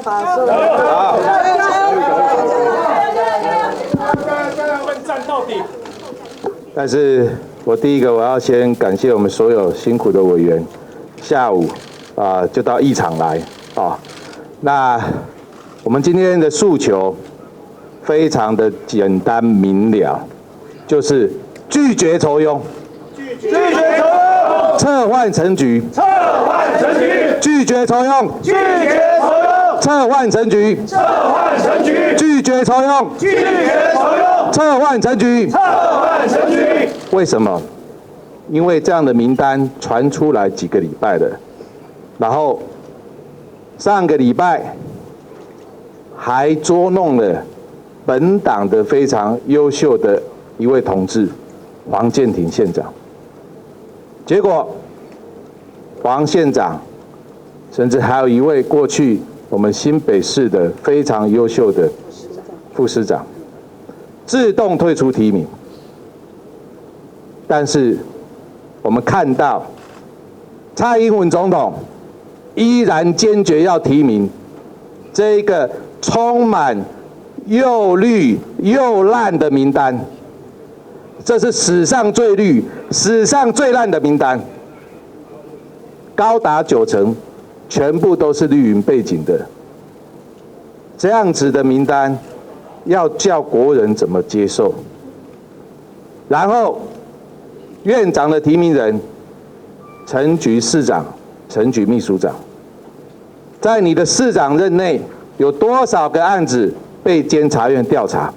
好，战到底。但是我第一个我要先感谢我们所有辛苦的委员，下午就到议场来啊。那我们今天的诉求非常的简单明了，就是拒绝酬庸，拒绝酬庸，撤换成局，撤换成局，拒绝酬庸，拒绝酬庸，撤换成局，撤换成局，拒绝酬庸，拒绝酬庸，撤换成局，撤换成局。为什么？因为这样的名单传出来几个礼拜了，然后上个礼拜还捉弄了本党的非常优秀的一位同志黄健庭县长，结果黄县长甚至还有一位过去我们新北市的非常优秀的副市长自动退出提名，但是我们看到蔡英文总统依然坚决要提名这一个充满又绿又烂的名单，这是史上最绿、史上最烂的名单，高达90%全部都是绿营背景的，这样子的名单要叫国人怎么接受？然后院长的提名人陈菊市长、陈菊秘书长，在你的市长任内有多少个案子被监察院调查？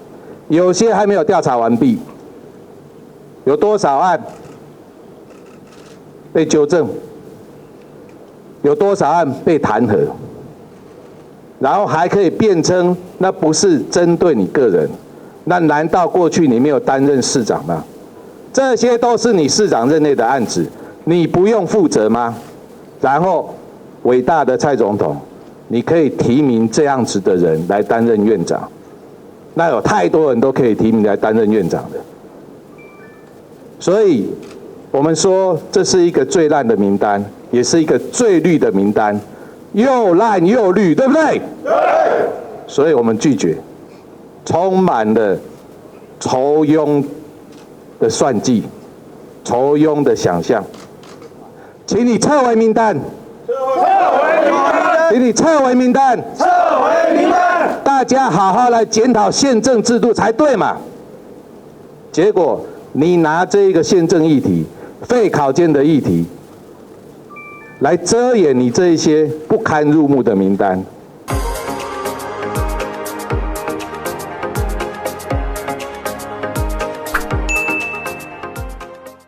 有些还没有调查完毕。有多少案被纠正？有多少案被弹劾？然后还可以辩称那不是针对你个人，那难道过去你没有担任市长吗？这些都是你市长任内的案子，你不用负责吗？然后，伟大的蔡总统，你可以提名这样子的人来担任院长，那有太多人都可以提名来担任院长的。所以，我们说这是一个最烂的名单，也是一个最绿的名单，又烂又绿，对不对？对。所以我们拒绝，充满了酬庸的算计，酬庸的想象，请你撤回名单，请你撤回名单，撤回名单，大家好好来检讨宪政制度才对嘛。结果你拿这个宪政议题、废考监的议题，来遮掩你这一些不堪入目的名单。